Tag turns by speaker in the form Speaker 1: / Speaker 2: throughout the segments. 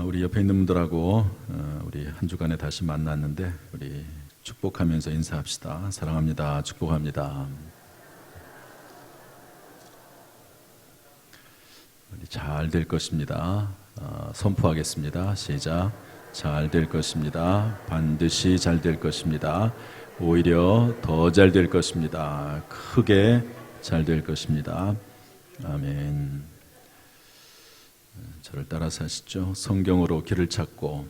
Speaker 1: 우리 옆에 있는 분들하고 우리 한 주간에 다시 만났는데 우리 축복하면서 인사합시다. 사랑합니다. 축복합니다. 잘 될 것입니다. 선포하겠습니다. 시작. 잘 될 것입니다. 반드시 잘 될 것입니다. 오히려 더 잘 될 것입니다. 크게 잘 될 것입니다. 아멘. 저를 따라서 하시죠. 성경으로 길을 찾고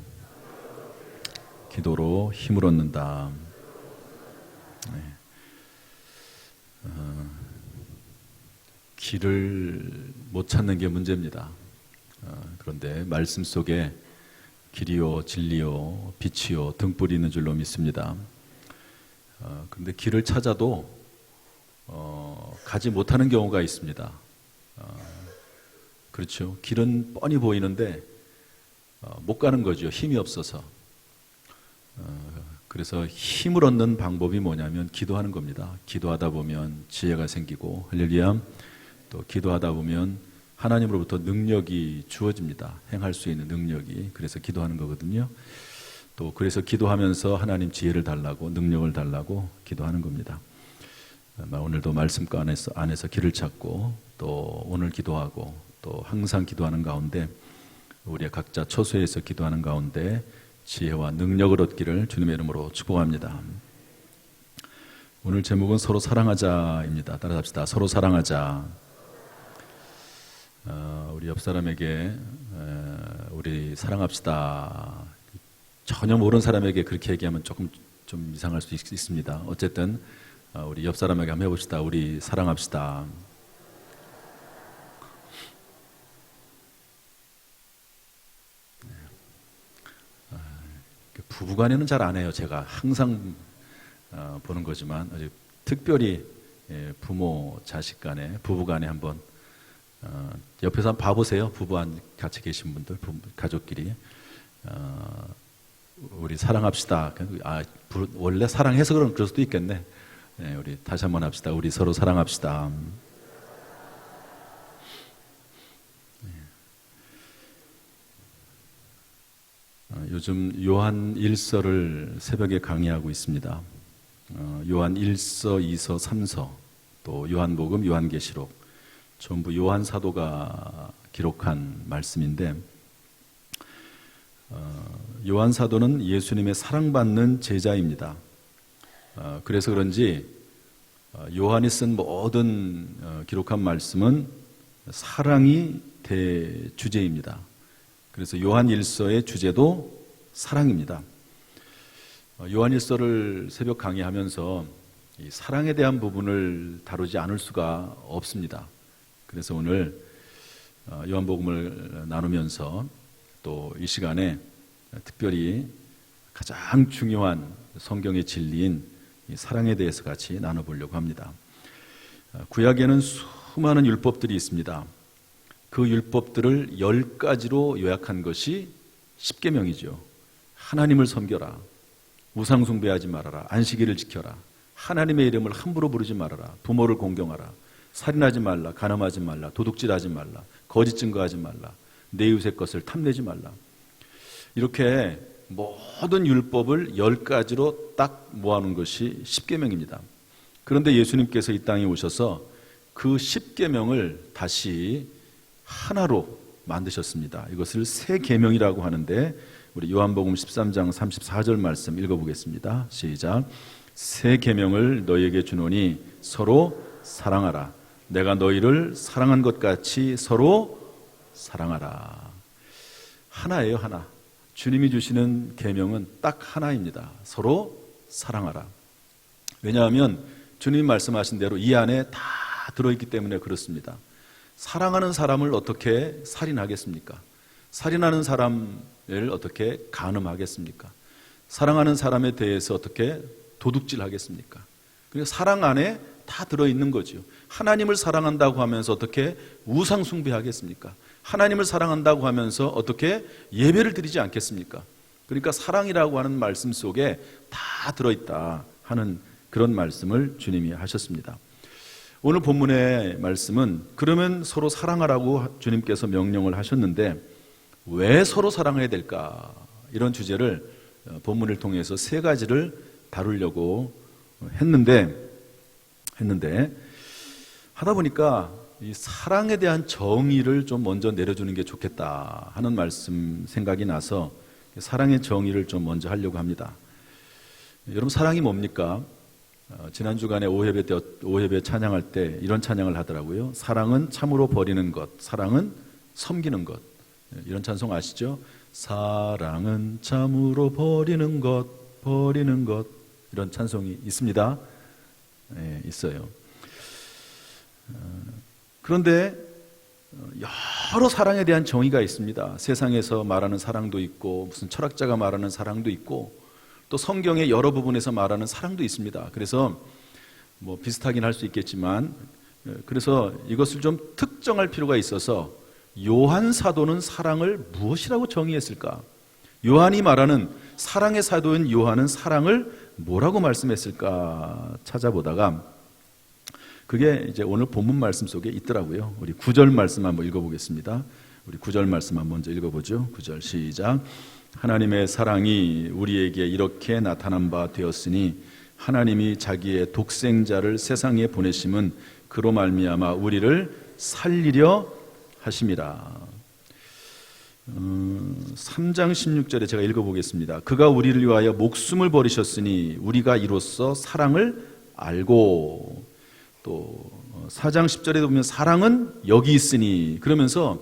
Speaker 1: 기도로 힘을 얻는다. 네. 길을 못 찾는 게 문제입니다. 그런데 말씀 속에 길이요 진리요 빛이요 등불이 있는 줄로 믿습니다. 그런데 길을 찾아도 가지 못하는 경우가 있습니다. 그렇죠. 길은 뻔히 보이는데 못 가는 거죠. 힘이 없어서. 그래서 힘을 얻는 방법이 뭐냐면 기도하는 겁니다. 기도하다 보면 지혜가 생기고 할렐루야. 또 기도하다 보면 하나님으로부터 능력이 주어집니다. 행할 수 있는 능력이. 그래서 기도하는 거거든요. 또 그래서 기도하면서 하나님 지혜를 달라고 능력을 달라고 기도하는 겁니다. 오늘도 말씀가 안에서 길을 찾고 또 오늘 기도하고 또 항상 기도하는 가운데 우리가 각자 처소에서 기도하는 가운데 지혜와 능력을 얻기를 주님의 이름으로 축복합니다. 오늘 제목은 서로 사랑하자입니다. 따라합시다. 서로 사랑하자. 우리 옆 사람에게 우리 사랑합시다. 전혀 모르는 사람에게 그렇게 얘기하면 조금 좀 이상할 수 있습니다. 어쨌든 우리 옆 사람에게 한번 해봅시다. 우리 사랑합시다. 부부간에는 잘 안 해요. 제가 항상 보는 거지만 특별히 부모 자식 간에 부부간에 한번 옆에서 한번 봐보세요. 부부 같이 계신 분들 가족끼리 우리 사랑합시다. 원래 사랑해서 그럴 수도 있겠네. 우리 다시 한번 합시다. 우리 서로 사랑합시다. 요즘 요한 1서를 새벽에 강의하고 있습니다. 요한 1서, 2서, 3서, 또 요한복음, 요한계시록 전부 요한 사도가 기록한 말씀인데 요한 사도는 예수님의 사랑받는 제자입니다. 그래서 그런지 요한이 쓴 모든 기록한 말씀은 사랑이 대주제입니다. 그래서 요한 1서의 주제도 사랑입니다. 요한 1서를 새벽 강의하면서 이 사랑에 대한 부분을 다루지 않을 수가 없습니다. 그래서 오늘 요한복음을 나누면서 또 이 시간에 특별히 가장 중요한 성경의 진리인 이 사랑에 대해서 같이 나눠보려고 합니다. 구약에는 수많은 율법들이 있습니다. 그 율법들을 10가지로 요약한 것이 십계명이죠. 하나님을 섬겨라. 우상 숭배하지 말아라. 안식일을 지켜라. 하나님의 이름을 함부로 부르지 말아라. 부모를 공경하라. 살인하지 말라. 간음하지 말라. 도둑질하지 말라. 거짓 증거하지 말라. 내 이웃의 것을 탐내지 말라. 이렇게 모든 율법을 10가지로 딱 모아놓은 것이 십계명입니다. 그런데 예수님께서 이 땅에 오셔서 그 십계명을 다시 하나로 만드셨습니다. 이것을 새 계명이라고 하는데 우리 요한복음 13장 34절 말씀 읽어보겠습니다. 시작. 새 계명을 너희에게 주노니 서로 사랑하라. 내가 너희를 사랑한 것 같이 서로 사랑하라. 하나예요, 하나. 주님이 주시는 계명은 딱 하나입니다. 서로 사랑하라. 왜냐하면 주님이 말씀하신 대로 이 안에 다 들어있기 때문에 그렇습니다. 사랑하는 사람을 어떻게 살인하겠습니까? 살인하는 사람을 어떻게 간음하겠습니까? 사랑하는 사람에 대해서 어떻게 도둑질하겠습니까? 그러니까 사랑 안에 다 들어있는 거죠. 하나님을 사랑한다고 하면서 어떻게 우상 숭배하겠습니까? 하나님을 사랑한다고 하면서 어떻게 예배를 드리지 않겠습니까? 그러니까 사랑이라고 하는 말씀 속에 다 들어있다 하는 그런 말씀을 주님이 하셨습니다. 오늘 본문의 말씀은 그러면 서로 사랑하라고 주님께서 명령을 하셨는데 왜 서로 사랑해야 될까? 이런 주제를 본문을 통해서 세 가지를 다루려고 했는데 하다 보니까 이 사랑에 대한 정의를 좀 먼저 내려주는 게 좋겠다 하는 생각이 나서 사랑의 정의를 좀 먼저 하려고 합니다. 여러분, 사랑이 뭡니까? 지난 주간에 오예배 찬양할 때 이런 찬양을 하더라고요. 사랑은 참으로 버리는 것, 사랑은 섬기는 것. 이런 찬송 아시죠? 사랑은 참으로 버리는 것. 이런 찬송이 있습니다. 네, 있어요. 그런데 여러 사랑에 대한 정의가 있습니다. 세상에서 말하는 사랑도 있고, 무슨 철학자가 말하는 사랑도 있고, 또 성경의 여러 부분에서 말하는 사랑도 있습니다. 그래서 뭐 비슷하긴 할 수 있겠지만, 그래서 이것을 좀 특정할 필요가 있어서 요한 사도는 사랑을 무엇이라고 정의했을까? 요한이 말하는 사랑의 사도인 요한은 사랑을 뭐라고 말씀했을까 찾아보다가 그게 이제 오늘 본문 말씀 속에 있더라고요. 우리 9절 말씀 한번 읽어보겠습니다. 우리 9절 말씀 한번 먼저 읽어보죠. 9절 시작. 하나님의 사랑이 우리에게 이렇게 나타난 바 되었으니 하나님이 자기의 독생자를 세상에 보내심은 그로 말미암아 우리를 살리려 하심이라. 3장 16절에 제가 읽어보겠습니다. 그가 우리를 위하여 목숨을 버리셨으니 우리가 이로써 사랑을 알고, 또 4장 10절에 보면 사랑은 여기 있으니, 그러면서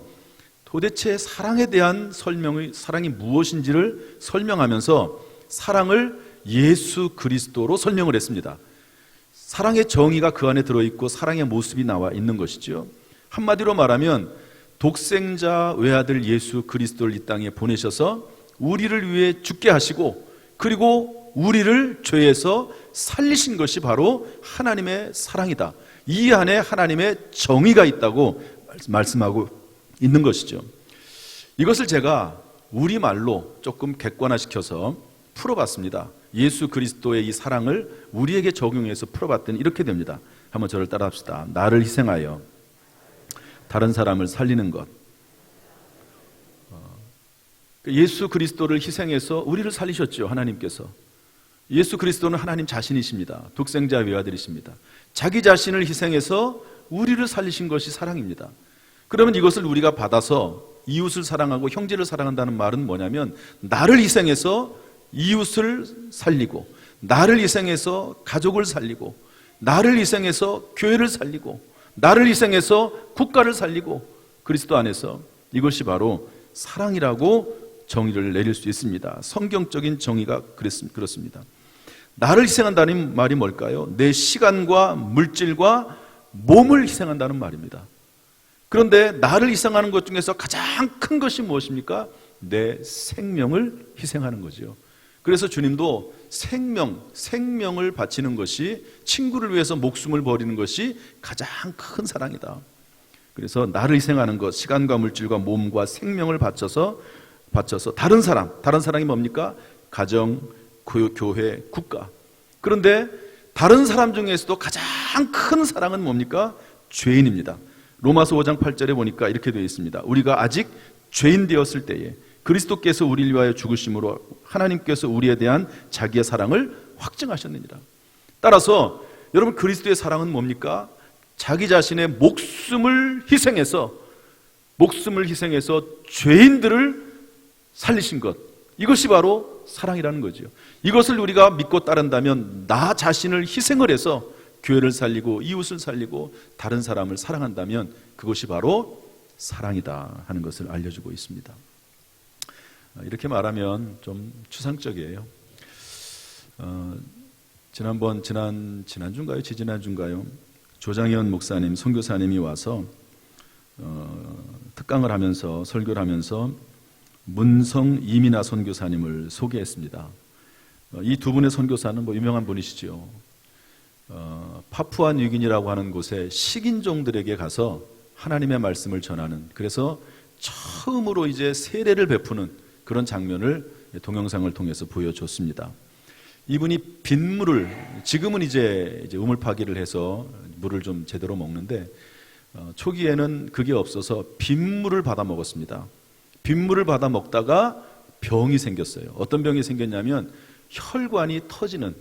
Speaker 1: 도대체 사랑에 대한 사랑이 무엇인지를 설명하면서 사랑을 예수 그리스도로 설명을 했습니다. 사랑의 정의가 그 안에 들어있고 사랑의 모습이 나와 있는 것이죠. 한마디로 말하면 독생자 외아들 예수 그리스도를 이 땅에 보내셔서 우리를 위해 죽게 하시고, 그리고 우리를 죄에서 살리신 것이 바로 하나님의 사랑이다. 이 안에 하나님의 정의가 있다고 말씀하고 있는 것이죠. 이것을 제가 우리말로 조금 객관화시켜서 풀어봤습니다. 예수 그리스도의 이 사랑을 우리에게 적용해서 풀어봤더니 이렇게 됩니다. 한번 저를 따라합시다. 나를 희생하여 다른 사람을 살리는 것. 예수 그리스도를 희생해서 우리를 살리셨죠. 하나님께서. 예수 그리스도는 하나님 자신이십니다. 독생자 외아들이십니다. 자기 자신을 희생해서 우리를 살리신 것이 사랑입니다. 그러면 이것을 우리가 받아서 이웃을 사랑하고 형제를 사랑한다는 말은 뭐냐면, 나를 희생해서 이웃을 살리고, 나를 희생해서 가족을 살리고, 나를 희생해서 교회를 살리고, 나를 희생해서 국가를 살리고, 그리스도 안에서, 이것이 바로 사랑이라고 정의를 내릴 수 있습니다. 성경적인 정의가 그렇습니다. 나를 희생한다는 말이 뭘까요? 내 시간과 물질과 몸을 희생한다는 말입니다. 그런데 나를 희생하는 것 중에서 가장 큰 것이 무엇입니까? 내 생명을 희생하는 거죠. 그래서 주님도 생명을 바치는 것이, 친구를 위해서 목숨을 버리는 것이 가장 큰 사랑이다. 그래서 나를 희생하는 것, 시간과 물질과 몸과 생명을 바쳐서 다른 사랑이 뭡니까? 가정, 교회, 국가. 그런데 다른 사람 중에서도 가장 큰 사랑은 뭡니까? 죄인입니다. 로마서 5장 8절에 보니까 이렇게 되어 있습니다. 우리가 아직 죄인 되었을 때에 그리스도께서 우리를 위하여 죽으심으로 하나님께서 우리에 대한 자기의 사랑을 확증하셨느니라. 따라서 여러분, 그리스도의 사랑은 뭡니까? 자기 자신의 목숨을 희생해서 죄인들을 살리신 것, 이것이 바로 사랑이라는 거죠. 이것을 우리가 믿고 따른다면, 나 자신을 희생을 해서 교회를 살리고 이웃을 살리고 다른 사람을 사랑한다면 그것이 바로 사랑이다 하는 것을 알려주고 있습니다. 이렇게 말하면 좀 추상적이에요. 지난주인가요? 지지난주인가요? 조장현 목사님, 선교사님이 와서 특강을 하면서, 설교를 하면서 문성 이민아 선교사님을 소개했습니다. 이 두 분의 선교사는 유명한 분이시죠. 파푸아 뉴기니라고 하는 곳에 식인종들에게 가서 하나님의 말씀을 전하는, 그래서 처음으로 이제 세례를 베푸는 그런 장면을 동영상을 통해서 보여줬습니다. 이분이 빗물을, 지금은 이제 우물 파기를 해서 물을 좀 제대로 먹는데 초기에는 그게 없어서 빗물을 받아 먹었습니다. 빗물을 받아 먹다가 병이 생겼어요. 어떤 병이 생겼냐면 혈관이 터지는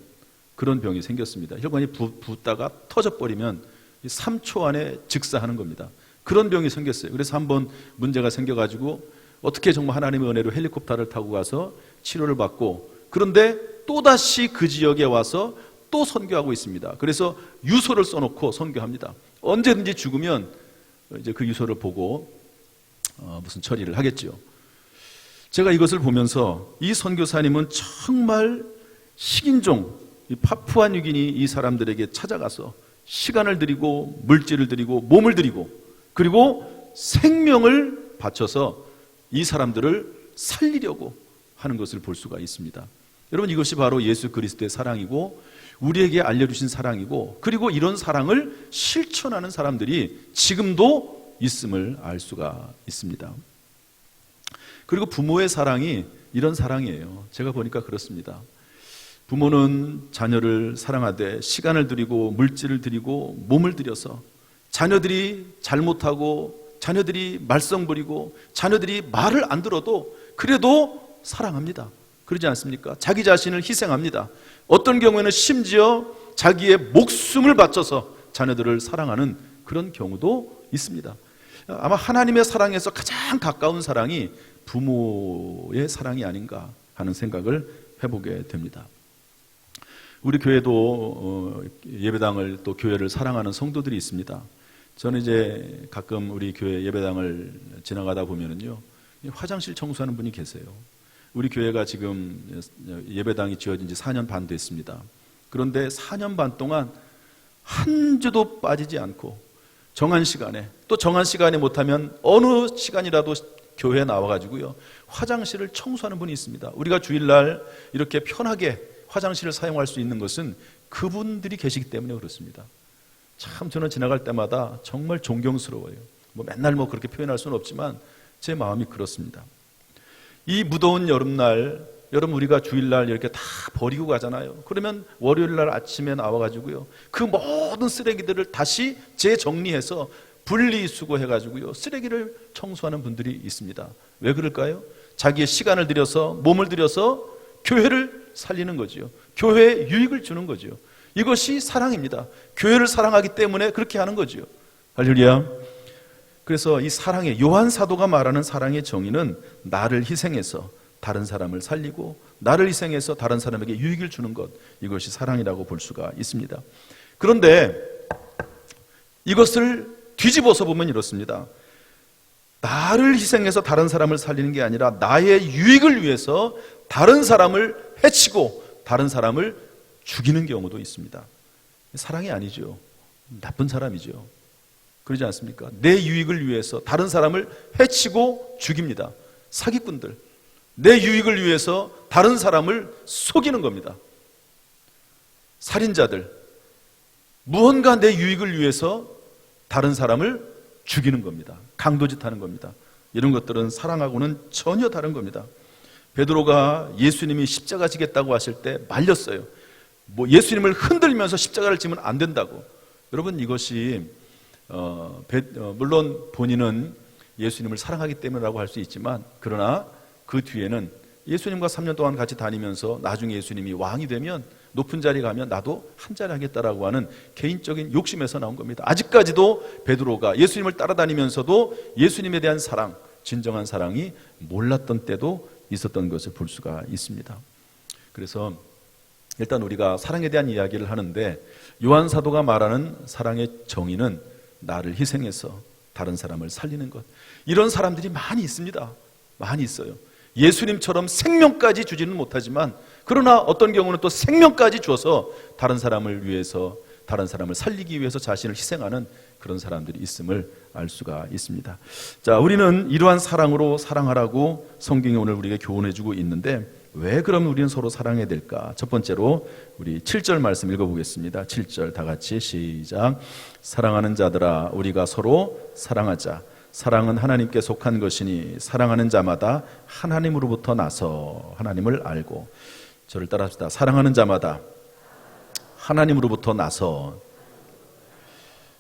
Speaker 1: 그런 병이 생겼습니다. 혈관이 붓다가 터져버리면 3초 안에 즉사하는 겁니다. 그런 병이 생겼어요. 그래서 한번 문제가 생겨가지고 어떻게 정말 하나님의 은혜로 헬리콥터를 타고 가서 치료를 받고, 그런데 또다시 그 지역에 와서 또 선교하고 있습니다. 그래서 유서를 써놓고 선교합니다. 언제든지 죽으면 이제 그 유서를 보고 무슨 처리를 하겠죠. 제가 이것을 보면서 이 선교사님은 정말 식인종, 이 파푸아뉴기니 이 사람들에게 찾아가서 시간을 들이고 물질을 들이고 몸을 들이고 그리고 생명을 바쳐서 이 사람들을 살리려고 하는 것을 볼 수가 있습니다. 여러분, 이것이 바로 예수 그리스도의 사랑이고 우리에게 알려주신 사랑이고, 그리고 이런 사랑을 실천하는 사람들이 지금도 있음을 알 수가 있습니다. 그리고 부모의 사랑이 이런 사랑이에요. 제가 보니까 그렇습니다. 부모는 자녀를 사랑하되 시간을 들이고 물질을 들이고 몸을 들여서 자녀들이 잘못하고 자녀들이 말썽 부리고 자녀들이 말을 안 들어도 그래도 사랑합니다. 그러지 않습니까? 자기 자신을 희생합니다. 어떤 경우에는 심지어 자기의 목숨을 바쳐서 자녀들을 사랑하는 그런 경우도 있습니다. 아마 하나님의 사랑에서 가장 가까운 사랑이 부모의 사랑이 아닌가 하는 생각을 해보게 됩니다. 우리 교회도 예배당을 또 교회를 사랑하는 성도들이 있습니다. 저는 이제 가끔 우리 교회 예배당을 지나가다 보면은요, 화장실 청소하는 분이 계세요. 우리 교회가 지금 예배당이 지어진 지 4년 반 됐습니다. 그런데 4년 반 동안 한 주도 빠지지 않고 정한 시간에, 또 정한 시간에 못하면 어느 시간이라도 교회에 나와가지고요, 화장실을 청소하는 분이 있습니다. 우리가 주일날 이렇게 편하게 화장실을 사용할 수 있는 것은 그분들이 계시기 때문에 그렇습니다. 참 저는 지나갈 때마다 정말 존경스러워요. 맨날 그렇게 표현할 수는 없지만 제 마음이 그렇습니다. 이 무더운 여름날, 여러분 우리가 주일날 이렇게 다 버리고 가잖아요. 그러면 월요일날 아침에 나와가지고요, 그 모든 쓰레기들을 다시 재정리해서 분리수거해가지고요, 쓰레기를 청소하는 분들이 있습니다. 왜 그럴까요? 자기의 시간을 들여서 몸을 들여서 교회를 살리는 거지요. 교회에 유익을 주는 거지요. 이것이 사랑입니다. 교회를 사랑하기 때문에 그렇게 하는 거지요. 할렐루야. 그래서 이 사랑의, 요한 사도가 말하는 사랑의 정의는 나를 희생해서 다른 사람을 살리고 나를 희생해서 다른 사람에게 유익을 주는 것, 이것이 사랑이라고 볼 수가 있습니다. 그런데 이것을 뒤집어서 보면 이렇습니다. 나를 희생해서 다른 사람을 살리는 게 아니라 나의 유익을 위해서 다른 사람을 해치고 다른 사람을 죽이는 경우도 있습니다. 사랑이 아니죠. 나쁜 사람이죠. 그러지 않습니까? 내 유익을 위해서 다른 사람을 해치고 죽입니다. 사기꾼들. 내 유익을 위해서 다른 사람을 속이는 겁니다. 살인자들. 무언가 내 유익을 위해서 다른 사람을 죽이는 겁니다. 강도짓 하는 겁니다. 이런 것들은 사랑하고는 전혀 다른 겁니다. 베드로가 예수님이 십자가 지겠다고 하실 때 말렸어요. 예수님을 흔들면서 십자가를 지면 안 된다고. 여러분, 이것이 물론 본인은 예수님을 사랑하기 때문이라고 할 수 있지만, 그러나 그 뒤에는 예수님과 3년 동안 같이 다니면서 나중에 예수님이 왕이 되면, 높은 자리 가면 나도 한 자리 하겠다라고 하는 개인적인 욕심에서 나온 겁니다. 아직까지도 베드로가 예수님을 따라다니면서도 예수님에 대한 사랑, 진정한 사랑이 몰랐던 때도 있었던 것을 볼 수가 있습니다. 그래서 일단 우리가 사랑에 대한 이야기를 하는데, 요한 사도가 말하는 사랑의 정의는 나를 희생해서 다른 사람을 살리는 것. 이런 사람들이 많이 있습니다. 많이 있어요. 예수님처럼 생명까지 주지는 못하지만, 그러나 어떤 경우는 또 생명까지 줘서 다른 사람을 위해서, 다른 사람을 살리기 위해서 자신을 희생하는 그런 사람들이 있음을 알 수가 있습니다. 자, 우리는 이러한 사랑으로 사랑하라고 성경이 오늘 우리에게 교훈해주고 있는데, 왜 그럼 우리는 서로 사랑해야 될까? 첫 번째로 우리 7절 말씀 읽어보겠습니다. 7절 다 같이 시작. 사랑하는 자들아, 우리가 서로 사랑하자. 사랑은 하나님께 속한 것이니 사랑하는 자마다 하나님으로부터 나서 하나님을 알고. 저를 따라합시다. 사랑하는 자마다 하나님으로부터 나서.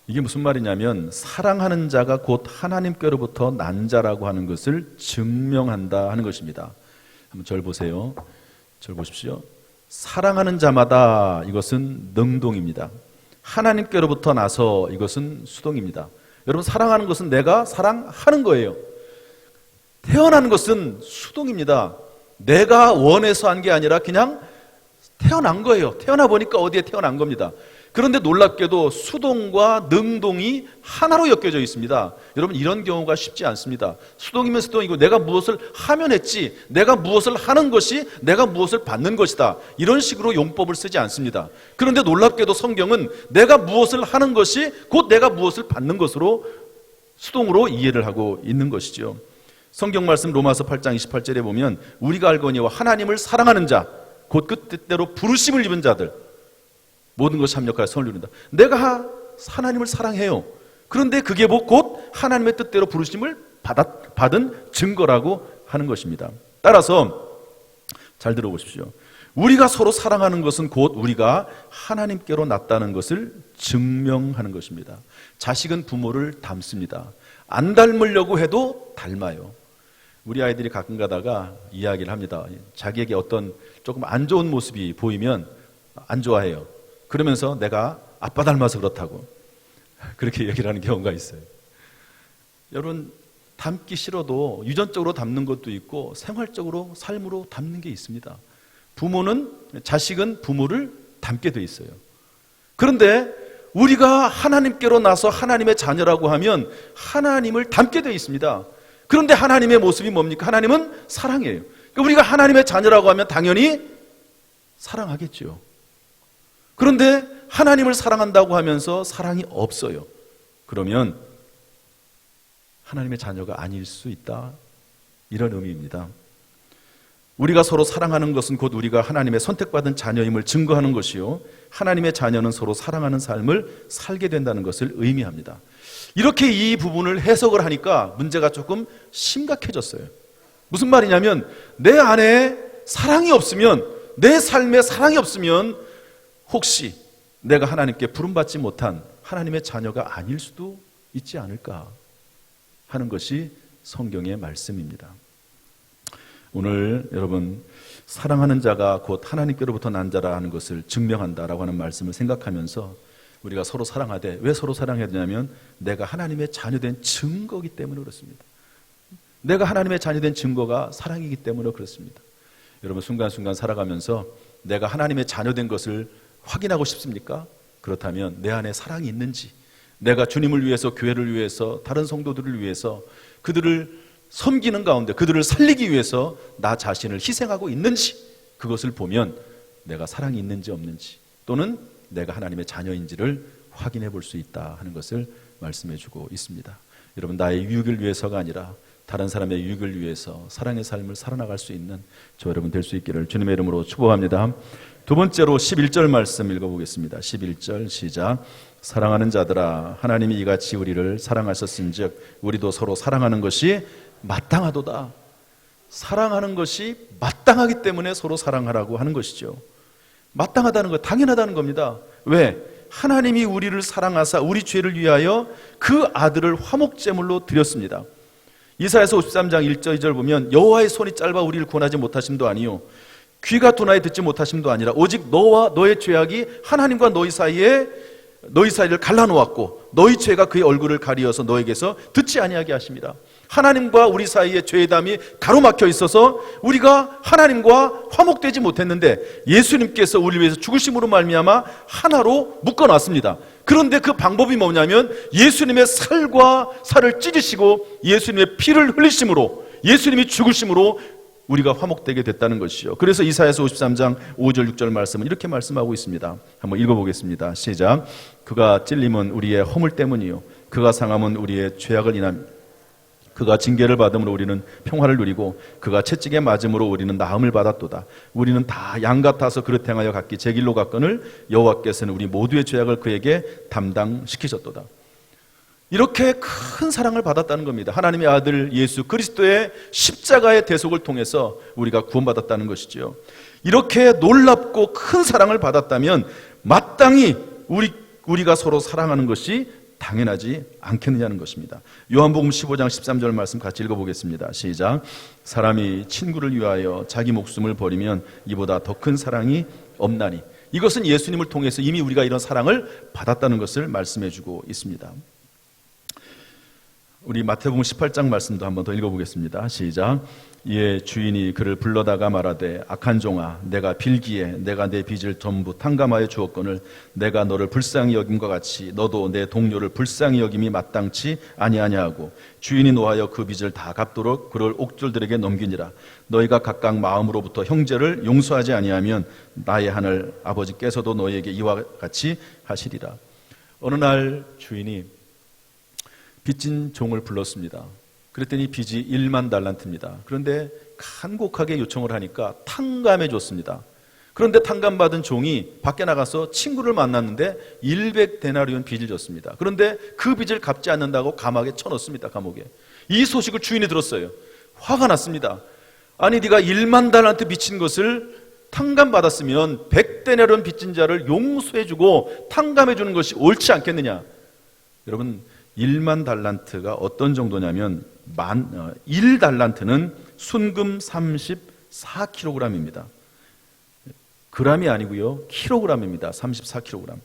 Speaker 1: 이게 무슨 말이냐면 사랑하는 자가 곧 하나님께로부터 난 자라고 하는 것을 증명한다 하는 것입니다. 한번 절 보세요. 절 보십시오. 사랑하는 자마다 이것은 능동입니다. 하나님께로부터 나서 이것은 수동입니다. 여러분, 사랑하는 것은 내가 사랑하는 거예요. 태어나는 것은 수동입니다. 내가 원해서 한 게 아니라 그냥 태어난 거예요. 태어나 보니까 어디에 태어난 겁니다. 그런데 놀랍게도 수동과 능동이 하나로 엮여져 있습니다. 여러분, 이런 경우가 쉽지 않습니다. 수동이면 수동이고 내가 무엇을 하면 했지, 내가 무엇을 하는 것이 내가 무엇을 받는 것이다, 이런 식으로 용법을 쓰지 않습니다. 그런데 놀랍게도 성경은 내가 무엇을 하는 것이 곧 내가 무엇을 받는 것으로 수동으로 이해를 하고 있는 것이죠. 성경 말씀 로마서 8장 28절에 보면 우리가 알거니와 하나님을 사랑하는 자 곧 그 뜻대로 부르심을 입은 자들 모든 것이 합력하여 선을 이룬다. 내가 하나님을 사랑해요. 그런데 그게 곧 하나님의 뜻대로 부르심을 받은 증거라고 하는 것입니다. 따라서 잘 들어보십시오. 우리가 서로 사랑하는 것은 곧 우리가 하나님께로 났다는 것을 증명하는 것입니다. 자식은 부모를 닮습니다. 안 닮으려고 해도 닮아요. 우리 아이들이 가끔 가다가 이야기를 합니다. 자기에게 어떤 조금 안 좋은 모습이 보이면 안 좋아해요. 그러면서 내가 아빠 닮아서 그렇다고 그렇게 얘기를 하는 경우가 있어요. 여러분, 닮기 싫어도 유전적으로 닮는 것도 있고 생활적으로 삶으로 닮는 게 있습니다. 자식은 부모를 닮게 돼 있어요. 그런데 우리가 하나님께로 나서 하나님의 자녀라고 하면 하나님을 닮게 돼 있습니다. 그런데 하나님의 모습이 뭡니까? 하나님은 사랑이에요. 그러니까 우리가 하나님의 자녀라고 하면 당연히 사랑하겠죠. 그런데 하나님을 사랑한다고 하면서 사랑이 없어요. 그러면 하나님의 자녀가 아닐 수 있다, 이런 의미입니다. 우리가 서로 사랑하는 것은 곧 우리가 하나님의 선택받은 자녀임을 증거하는 것이요, 하나님의 자녀는 서로 사랑하는 삶을 살게 된다는 것을 의미합니다. 이렇게 이 부분을 해석을 하니까 문제가 조금 심각해졌어요. 무슨 말이냐면 내 안에 사랑이 없으면, 내 삶에 사랑이 없으면 혹시 내가 하나님께 부름받지 못한 하나님의 자녀가 아닐 수도 있지 않을까 하는 것이 성경의 말씀입니다. 오늘 여러분, 사랑하는 자가 곧 하나님께로부터 난 자라 하는 것을 증명한다라고 하는 말씀을 생각하면서 우리가 서로 사랑하되, 왜 서로 사랑해야 되냐면 내가 하나님의 자녀된 증거이기 때문에 그렇습니다. 내가 하나님의 자녀된 증거가 사랑이기 때문에 그렇습니다. 여러분, 순간순간 살아가면서 내가 하나님의 자녀된 것을 확인하고 싶습니까? 그렇다면 내 안에 사랑이 있는지, 내가 주님을 위해서, 교회를 위해서, 다른 성도들을 위해서, 그들을 섬기는 가운데 그들을 살리기 위해서 나 자신을 희생하고 있는지, 그것을 보면 내가 사랑이 있는지 없는지, 또는 내가 하나님의 자녀인지를 확인해 볼 수 있다 하는 것을 말씀해 주고 있습니다. 여러분, 나의 유익을 위해서가 아니라 다른 사람의 유익을 위해서 사랑의 삶을 살아나갈 수 있는 저 여러분 될 수 있기를 주님의 이름으로 축복합니다. 두 번째로 11절 말씀 읽어보겠습니다. 11절 시작. 사랑하는 자들아, 하나님이 이같이 우리를 사랑하셨은즉 우리도 서로 사랑하는 것이 마땅하도다. 사랑하는 것이 마땅하기 때문에 서로 사랑하라고 하는 것이죠. 마땅하다는 것, 당연하다는 겁니다. 왜? 하나님이 우리를 사랑하사 우리 죄를 위하여 그 아들을 화목제물로 드렸습니다. 이사야서 53장 1절 2절 보면 여호와의 손이 짧아 우리를 구원하지 못하심도 아니요 귀가 둔하여 듣지 못하심도 아니라 오직 너와 너의 죄악이 하나님과 너희 사이를 갈라놓았고 너희 죄가 그의 얼굴을 가리어서 너에게서 듣지 아니하게 하십니다. 하나님과 우리 사이에 죄담이 가로막혀 있어서 우리가 하나님과 화목되지 못했는데 예수님께서 우리를 위해서 죽으심으로 말미암아 하나로 묶어놨습니다. 그런데 그 방법이 뭐냐면 예수님의 살과 살을 찢으시고 예수님의 피를 흘리심으로, 예수님이 죽으심으로 우리가 화목되게 됐다는 것이죠. 그래서 이사야서 53장 5절 6절 말씀은 이렇게 말씀하고 있습니다. 한번 읽어보겠습니다. 시작. 그가 찔림은 우리의 허물 때문이요 그가 상함은 우리의 죄악을 인함. 그가 징계를 받음으로 우리는 평화를 누리고 그가 채찍에 맞음으로 우리는 나음을 받았도다. 우리는 다 양 같아서 그릇 행하여 각기 제 길로 갔거늘 여호와께서는 우리 모두의 죄악을 그에게 담당시키셨도다. 이렇게 큰 사랑을 받았다는 겁니다. 하나님의 아들 예수 그리스도의 십자가의 대속을 통해서 우리가 구원받았다는 것이죠. 이렇게 놀랍고 큰 사랑을 받았다면 마땅히 우리가 서로 사랑하는 것이 당연하지 않겠느냐는 것입니다. 요한복음 15장 13절 말씀 같이 읽어보겠습니다. 시작. 사람이 친구를 위하여 자기 목숨을 버리면 이보다 더 큰 사랑이 없나니. 이것은 예수님을 통해서 이미 우리가 이런 사랑을 받았다는 것을 말씀해주고 있습니다. 우리 마태복음 18장 말씀도 한번 더 읽어보겠습니다. 시작. 이에 주인이 그를 불러다가 말하되 악한 종아, 내가 빌기에 내가 내 빚을 전부 탕감하여 주었거늘 내가 너를 불쌍히 여김과 같이 너도 내 동료를 불쌍히 여김이 마땅치 아니하냐 하고 주인이 노하여 그 빚을 다 갚도록 그를 옥졸들에게 넘기니라. 너희가 각각 마음으로부터 형제를 용서하지 아니하면 나의 하늘 아버지께서도 너희에게 이와 같이 하시리라. 어느 날 주인이 빚진 종을 불렀습니다. 그랬더니 빚이 1만 달란트입니다. 그런데 간곡하게 요청을 하니까 탕감해 줬습니다. 그런데 탕감받은 종이 밖에 나가서 친구를 만났는데 100데나리온 빚을 졌습니다. 그런데 그 빚을 갚지 않는다고 감옥에 쳐넣습니다. 감옥에. 이 소식을 주인이 들었어요. 화가 났습니다. 아니 네가 1만 달란트 빚진 것을 탕감받았으면 100데나리온 빚진 자를 용서해주고 탕감해주는 것이 옳지 않겠느냐. 여러분 1만 달란트가 어떤 정도냐면 1달란트는 순금 34kg입니다. 그람이 아니고요. 킬로그램입니다. 34kg.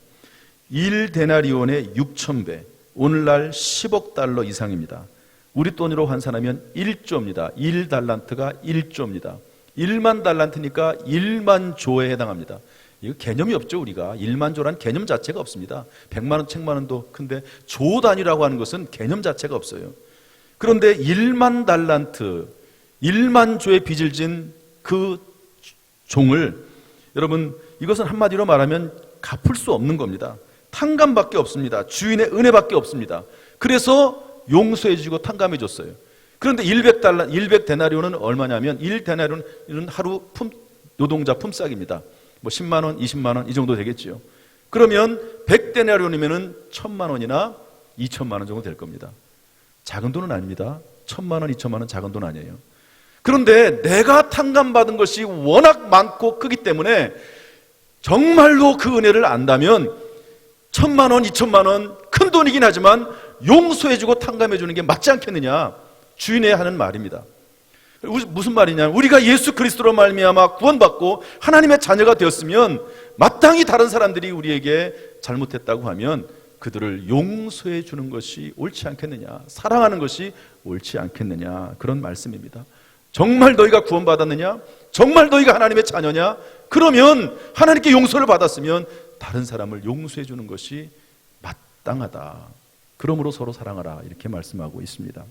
Speaker 1: 1데나리온의 6,000배. 오늘날 10억 달러 이상입니다. 우리 돈으로 환산하면 1조입니다. 1달란트가 1조입니다. 1만 달란트니까 1만 조에 해당합니다. 이거 개념이 없죠. 우리가 1만 조란 개념 자체가 없습니다. 100만 원, 1000만 원도 큰데 조 단위라고 하는 것은 개념 자체가 없어요. 그런데 1만 달란트, 1만 조의 빚을 진 그 종을 여러분 이것은 한마디로 말하면 갚을 수 없는 겁니다. 탕감밖에 없습니다. 주인의 은혜밖에 없습니다. 그래서 용서해 주고 탕감해 줬어요. 그런데 100데나리온은 얼마냐면 1데나리온은 하루 노동자 품삯입니다. 뭐 10만 원, 20만 원 이 정도 되겠죠. 그러면 100데나리온이면은 1000만 원이나 2000만 원 정도 될 겁니다. 작은 돈은 아닙니다. 1000만 원, 2000만 원 작은 돈 아니에요. 그런데 내가 탕감받은 것이 워낙 많고 크기 때문에 정말로 그 은혜를 안다면 1000만 원, 2000만 원 큰 돈이긴 하지만 용서해주고 탕감해주는 게 맞지 않겠느냐. 주인이 하는 말입니다. 무슨 말이냐? 우리가 예수 그리스도로 말미암아 구원받고 하나님의 자녀가 되었으면 마땅히 다른 사람들이 우리에게 잘못했다고 하면 그들을 용서해 주는 것이 옳지 않겠느냐, 사랑하는 것이 옳지 않겠느냐, 그런 말씀입니다. 정말 너희가 구원받았느냐? 정말 너희가 하나님의 자녀냐? 그러면 하나님께 용서를 받았으면 다른 사람을 용서해 주는 것이 마땅하다. 그러므로 서로 사랑하라, 이렇게 말씀하고 있습니다.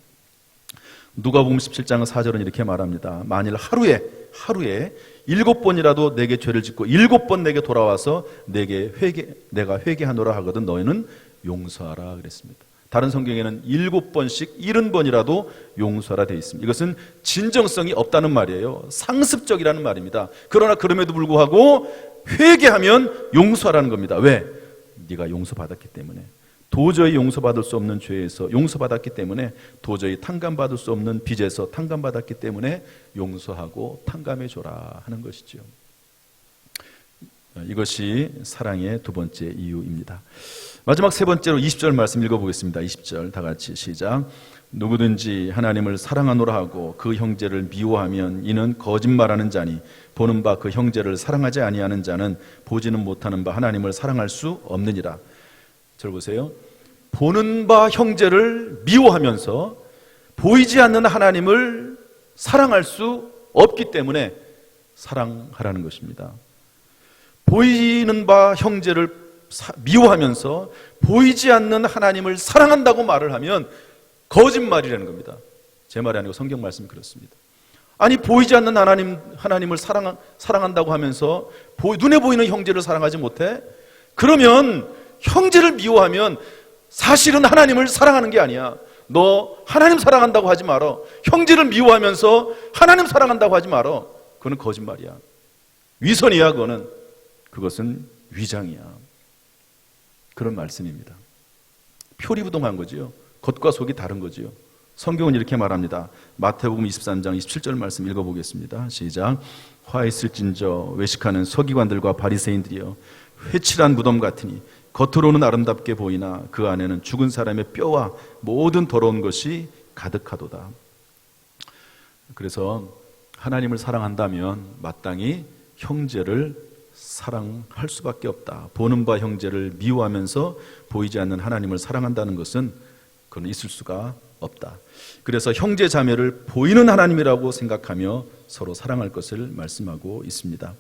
Speaker 1: 누가복음 17장 4절은 이렇게 말합니다. 만일 하루에 7번이라도 내게 죄를 짓고 7번 내게 돌아와서 내가 회개하노라 하거든 너희는 용서하라 그랬습니다. 다른 성경에는 7번씩 70번이라도 용서하라 되어 있습니다. 이것은 진정성이 없다는 말이에요. 상습적이라는 말입니다. 그러나 그럼에도 불구하고 회개하면 용서하라는 겁니다. 왜? 네가 용서받았기 때문에. 도저히 용서받을 수 없는 죄에서 용서받았기 때문에, 도저히 탕감받을 수 없는 빚에서 탕감받았기 때문에 용서하고 탕감해줘라 하는 것이죠. 이것이 사랑의 두 번째 이유입니다. 마지막 세 번째로 20절 말씀 읽어보겠습니다. 20절 다 같이 시작. 누구든지 하나님을 사랑하노라 하고 그 형제를 미워하면 이는 거짓말하는 자니 보는 바 그 형제를 사랑하지 아니하는 자는 보지는 못하는 바 하나님을 사랑할 수 없느니라. 절 보세요. 보는 바 형제를 미워하면서 보이지 않는 하나님을 사랑할 수 없기 때문에 사랑하라는 것입니다. 보이는 바 형제를 미워하면서 보이지 않는 하나님을 사랑한다고 말을 하면 거짓말이라는 겁니다. 제 말이 아니고 성경 말씀이 그렇습니다. 아니 보이지 않는 하나님을 사랑한다고 하면서 눈에 보이는 형제를 사랑하지 못해? 그러면 형제를 미워하면 사실은 하나님을 사랑하는 게 아니야. 너 하나님 사랑한다고 하지 마라. 형제를 미워하면서 하나님 사랑한다고 하지 마라. 그거는 거짓말이야. 위선이야. 그것은 위장이야. 그런 말씀입니다. 표리부동한 거지요. 겉과 속이 다른 거지요. 성경은 이렇게 말합니다. 마태복음 23장 27절 말씀 읽어보겠습니다. 시작. 화 있을진저 외식하는 서기관들과 바리새인들이여 회칠한 무덤 같으니 겉으로는 아름답게 보이나 그 안에는 죽은 사람의 뼈와 모든 더러운 것이 가득하도다. 그래서 하나님을 사랑한다면 마땅히 형제를 사랑할 수밖에 없다. 보는 바 형제를 미워하면서 보이지 않는 하나님을 사랑한다는 것은 그건 있을 수가 없다. 그래서 형제 자매를 보이는 하나님이라고 생각하며 서로 사랑할 것을 말씀하고 있습니다.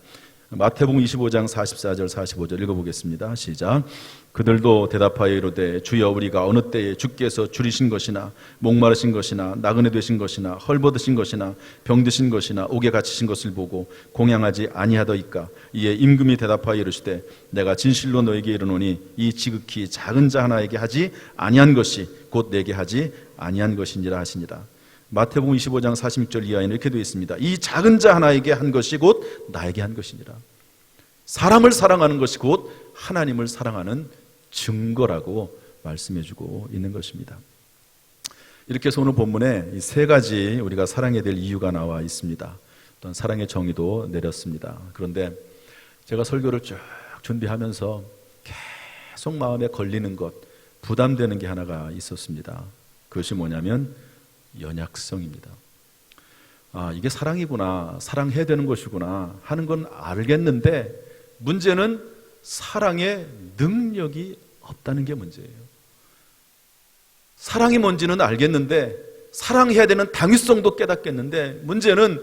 Speaker 1: 마태복음 25장 44절 45절 읽어보겠습니다. 시작. 그들도 대답하여 이르되 주여 우리가 어느 때에 주께서 줄이신 것이나 목마르신 것이나 나그네 되신 것이나 헐벗으신 것이나 병드신 것이나 옥에 갇히신 것을 보고 공양하지 아니하더이까. 이에 임금이 대답하여 이르시되 내가 진실로 너에게 이르노니 이 지극히 작은 자 하나에게 하지 아니한 것이 곧 내게 하지 아니한 것이니라 하시니라. 마태복음 25장 46절 이하에는 이렇게 되어 있습니다. 이 작은 자 하나에게 한 것이 곧 나에게 한 것이니라. 사람을 사랑하는 것이 곧 하나님을 사랑하는 증거라고 말씀해주고 있는 것입니다. 이렇게 해서 오늘 본문에 이 세 가지 우리가 사랑해야 될 이유가 나와 있습니다. 또한 사랑의 정의도 내렸습니다. 그런데 제가 설교를 쭉 준비하면서 계속 마음에 걸리는 것, 부담되는 게 하나가 있었습니다. 그것이 뭐냐면 연약성입니다. 이게 사랑이구나, 사랑해야 되는 것이구나 하는 건 알겠는데 문제는 사랑의 능력이 없다는 게 문제예요. 사랑이 뭔지는 알겠는데 사랑해야 되는 당위성도 깨닫겠는데 문제는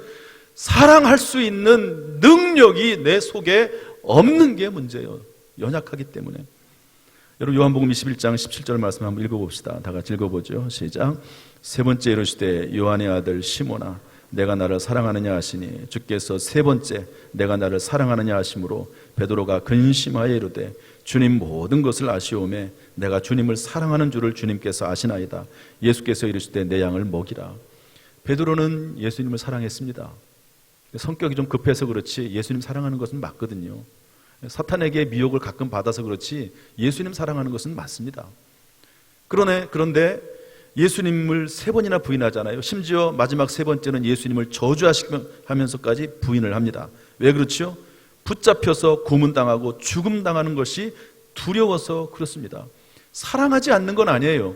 Speaker 1: 사랑할 수 있는 능력이 내 속에 없는 게 문제예요. 연약하기 때문에. 여러분 요한복음 21장 17절 말씀 한번 읽어봅시다. 다 같이 읽어보죠. 시작. 세 번째 이르시되 요한의 아들 시몬아 내가 나를 사랑하느냐 하시니 주께서 세 번째 내가 나를 사랑하느냐 하심으로 베드로가 근심하여 이르되 주님 모든 것을 아시오매 내가 주님을 사랑하는 줄을 주님께서 아시나이다. 예수께서 이르시되 내 양을 먹이라. 베드로는 예수님을 사랑했습니다. 성격이 좀 급해서 그렇지 예수님 사랑하는 것은 맞거든요. 사탄에게 미혹을 가끔 받아서 그렇지 예수님 사랑하는 것은 맞습니다. 그런데 예수님을 세 번이나 부인하잖아요. 심지어 마지막 세 번째는 예수님을 저주하면서까지 부인을 합니다. 왜 그렇죠? 붙잡혀서 고문당하고 죽음당하는 것이 두려워서 그렇습니다. 사랑하지 않는 건 아니에요.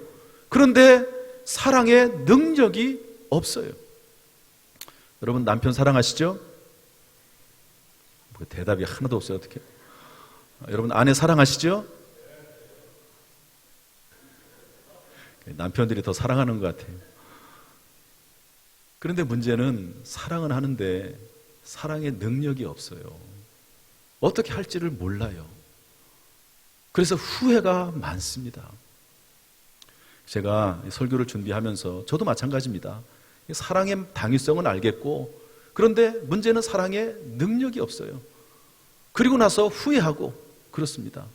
Speaker 1: 그런데 사랑의 능력이 없어요. 여러분 남편 사랑하시죠? 대답이 하나도 없어요. 어떻게? 여러분 아내 사랑하시죠? 남편들이 더 사랑하는 것 같아요. 그런데 문제는 사랑은 하는데 사랑의 능력이 없어요. 어떻게 할지를 몰라요. 그래서 후회가 많습니다. 제가 설교를 준비하면서 저도 마찬가지입니다. 사랑의 당위성은 알겠고 그런데 문제는 사랑의 능력이 없어요. 그리고 나서 후회하고 그렇습니다.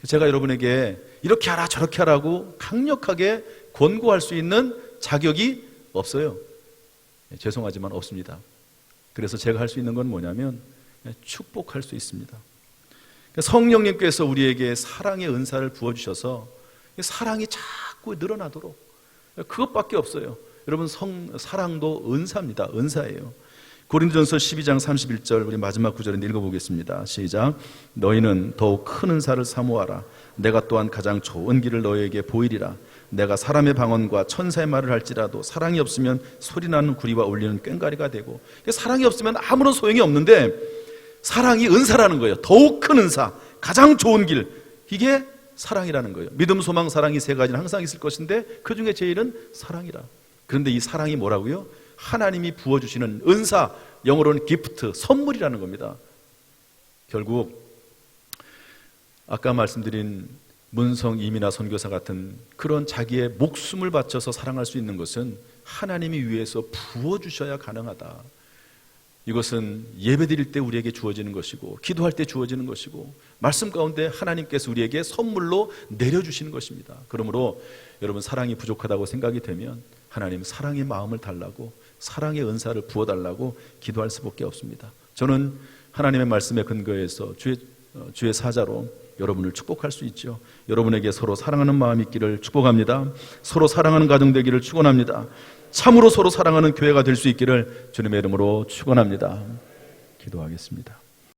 Speaker 1: 제가 여러분에게 이렇게 하라 저렇게 하라고 강력하게 권고할 수 있는 자격이 없어요. 죄송하지만 없습니다. 그래서 제가 할 수 있는 건 뭐냐면 축복할 수 있습니다. 성령님께서 우리에게 사랑의 은사를 부어주셔서 사랑이 자꾸 늘어나도록 그것밖에 없어요. 여러분 사랑도 은사입니다. 은사예요. 고린도전서 12장 31절 우리 마지막 구절을 읽어보겠습니다. 시작. 너희는 더욱 큰 은사를 사모하라. 내가 또한 가장 좋은 길을 너희에게 보이리라. 내가 사람의 방언과 천사의 말을 할지라도 사랑이 없으면 소리나는 구리와 울리는 꽹과리가 되고 사랑이 없으면 아무런 소용이 없는데 사랑이 은사라는 거예요. 더욱 큰 은사, 가장 좋은 길, 이게 사랑이라는 거예요. 믿음, 소망, 사랑이 세 가지는 항상 있을 것인데 그 중에 제일은 사랑이라. 그런데 이 사랑이 뭐라고요? 하나님이 부어주시는 은사, 영어로는 기프트, 선물이라는 겁니다. 결국 아까 말씀드린 문성 이미나 선교사 같은 그런 자기의 목숨을 바쳐서 사랑할 수 있는 것은 하나님이 위에서 부어주셔야 가능하다. 이것은 예배드릴 때 우리에게 주어지는 것이고 기도할 때 주어지는 것이고 말씀 가운데 하나님께서 우리에게 선물로 내려주시는 것입니다. 그러므로 여러분 사랑이 부족하다고 생각이 되면 하나님 사랑의 마음을 달라고 사랑의 은사를 부어달라고 기도할 수밖에 없습니다. 저는 하나님의 말씀에 근거해서 주의 사자로 여러분을 축복할 수 있죠. 여러분에게 서로 사랑하는 마음이 있기를 축복합니다. 서로 사랑하는 가정 되기를 축원합니다. 참으로 서로 사랑하는 교회가 될 수 있기를 주님의 이름으로 축원합니다. 기도하겠습니다.